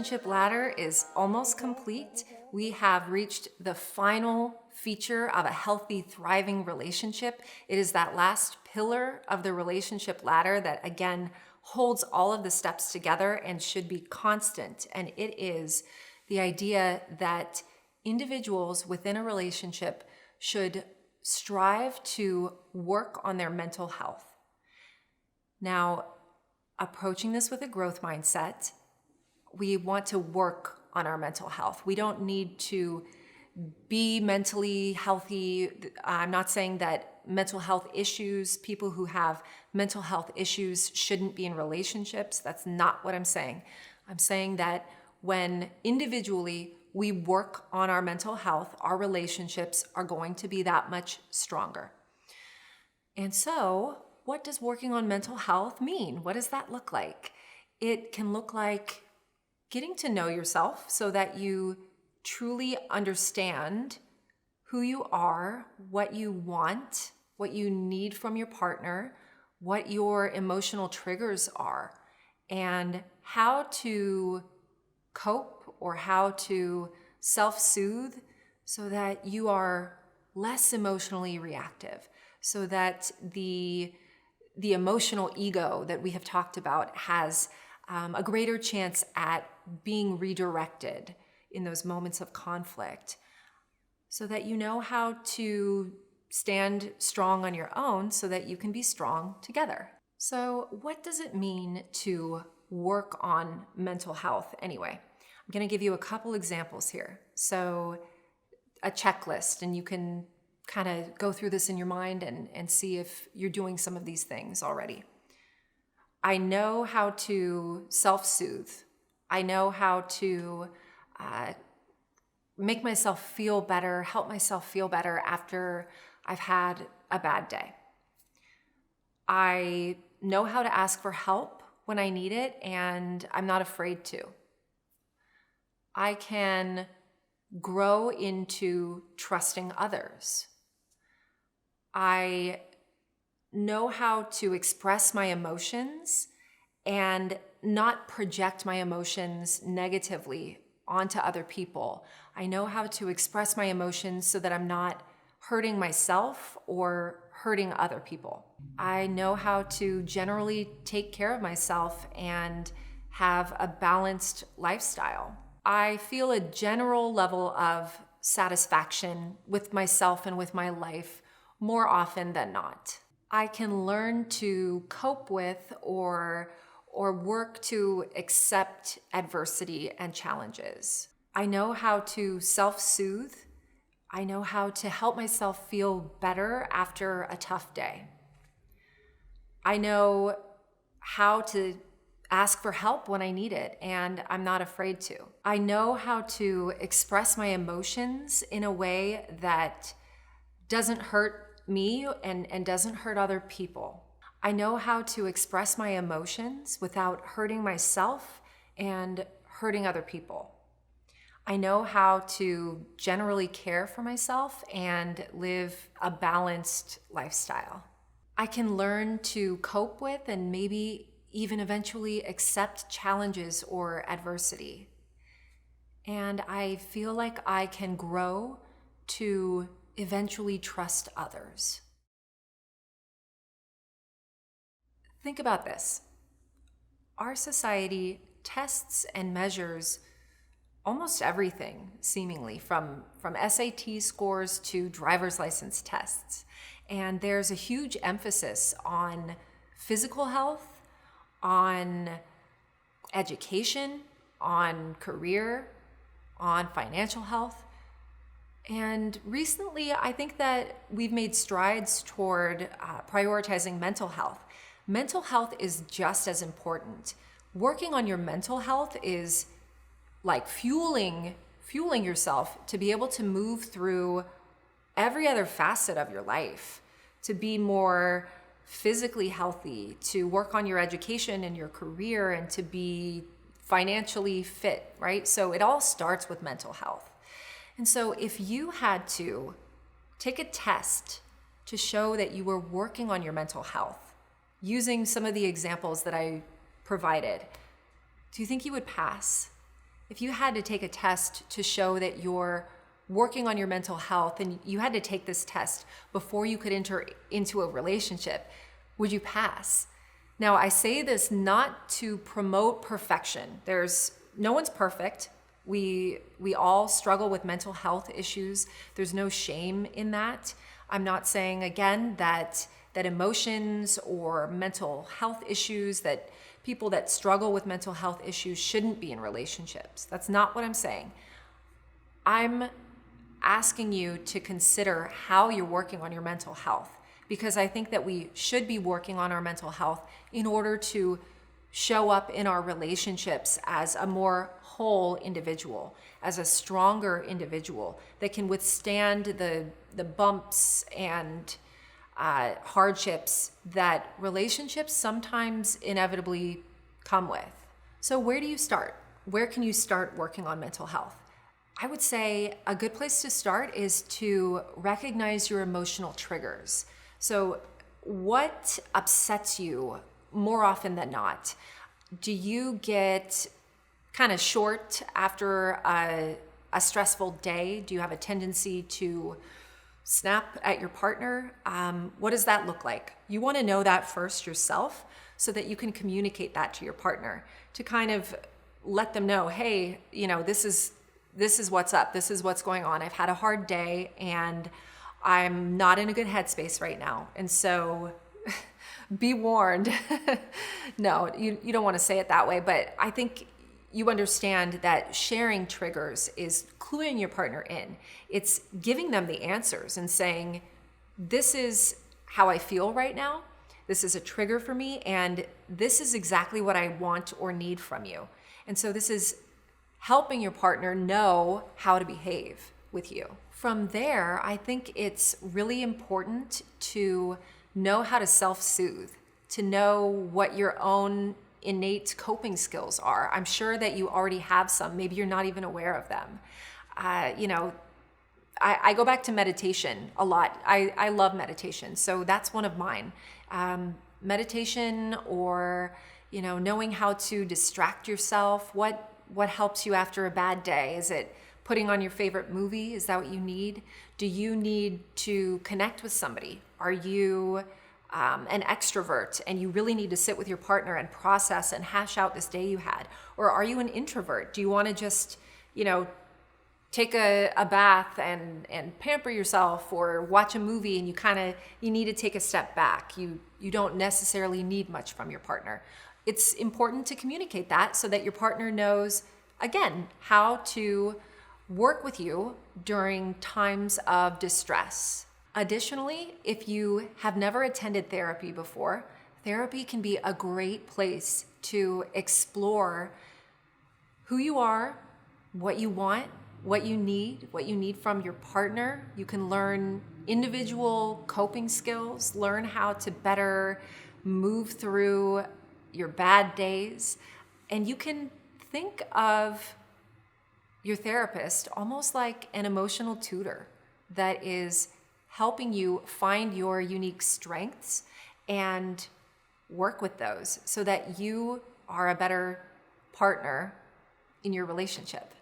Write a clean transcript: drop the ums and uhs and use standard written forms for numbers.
relationship ladder is almost complete. We have reached the final feature of a healthy, thriving relationship. It is that last pillar of the relationship ladder that, again, holds all of the steps together and should be constant. And it is the idea that individuals within a relationship should strive to work on their mental health. Now, approaching this with a growth mindset, we want to work on our mental health. We don't need to be mentally healthy. I'm not saying that mental health issues, people who have mental health issues shouldn't be in relationships. That's not what I'm saying. I'm saying that when individually we work on our mental health, our relationships are going to be that much stronger. And so, what does working on mental health mean? What does that look like? It can look like getting to know yourself so that you truly understand who you are, what you want, what you need from your partner, what your emotional triggers are, and how to cope or how to self-soothe so that you are less emotionally reactive, so that the emotional ego that we have talked about has a greater chance at being redirected in those moments of conflict, so that you know how to stand strong on your own so that you can be strong together. So what does it mean to work on mental health anyway? I'm going to give you a couple examples here. So a checklist, and you can kind of go through this in your mind and see if you're doing some of these things already. I know how to self-soothe. I know how to make myself feel better, help myself feel better after I've had a bad day. I know how to ask for help when I need it, and I'm not afraid to. I can grow into trusting others. I know how to express my emotions and not project my emotions negatively onto other people. I know how to express my emotions so that I'm not hurting myself or hurting other people. I know how to generally take care of myself and have a balanced lifestyle. I feel a general level of satisfaction with myself and with my life more often than not. I can learn to cope with or work to accept adversity and challenges. I know how to self-soothe. I know how to help myself feel better after a tough day. I know how to ask for help when I need it, and I'm not afraid to. I know how to express my emotions in a way that doesn't hurt me and doesn't hurt other people. I know how to express my emotions without hurting myself and hurting other people. I know how to generally care for myself and live a balanced lifestyle. I can learn to cope with and maybe even eventually accept challenges or adversity. And I feel like I can grow to eventually trust others. Think about this. Our society tests and measures almost everything, seemingly, from SAT scores to driver's license tests. And there's a huge emphasis on physical health, on education, on career, on financial health. And recently, I think that we've made strides toward prioritizing mental health. Mental health is just as important. Working on your mental health is like fueling yourself to be able to move through every other facet of your life, to be more physically healthy, to work on your education and your career, and to be financially fit, right? So it all starts with mental health. And so if you had to take a test to show that you were working on your mental health, using some of the examples that I provided, do you think you would pass? if you had to take a test to show that you're working on your mental health and you had to take this test before you could enter into a relationship, would you pass? Now, I say this not to promote perfection. No one's perfect. We all struggle with mental health issues. There's no shame in that. I'm not saying, again, that emotions or mental health issues, that people that struggle with mental health issues shouldn't be in relationships. That's not what I'm saying. I'm asking you to consider how you're working on your mental health, because I think that we should be working on our mental health in order to show up in our relationships as a more whole individual, as a stronger individual that can withstand the bumps and hardships that relationships sometimes inevitably come with. So where do you start? Where can you start working on mental health? I would say a good place to start is to recognize your emotional triggers. So what upsets you more often than not? Do you get kind of short after a stressful day? Do you have a tendency to snap at your partner? What does that look like? You want to know that first yourself so that you can communicate that to your partner, to kind of let them know, hey, this is what's up. This is what's going on. I've had a hard day and I'm not in a good headspace right now. And so be warned. No, you don't want to say it that way, but I think you understand that sharing triggers is cluing your partner in. It's giving them the answers and saying, this is how I feel right now. This is a trigger for me, and this is exactly what I want or need from you. And so this is helping your partner know how to behave with you. From there, I think it's really important to know how to self-soothe, to know what your own innate coping skills are. I'm sure that you already have some. Maybe you're not even aware of them. I go back to meditation a lot. I love meditation, so that's one of mine. Meditation, or knowing how to distract yourself. What helps you after a bad day? Is it putting on your favorite movie? Is that what you need? Do you need to connect with somebody? Are you an extrovert and you really need to sit with your partner and process and hash out this day you had? Or are you an introvert? Do you want to just, take a bath and pamper yourself, or watch a movie and you need to take a step back? You don't necessarily need much from your partner. It's important to communicate that so that your partner knows, again, how to work with you during times of distress. Additionally, if you have never attended therapy before, therapy can be a great place to explore who you are, what you want, what you need from your partner. You can learn individual coping skills, learn how to better move through your bad days, and you can think of your therapist almost like an emotional tutor that is helping you find your unique strengths and work with those so that you are a better partner in your relationship.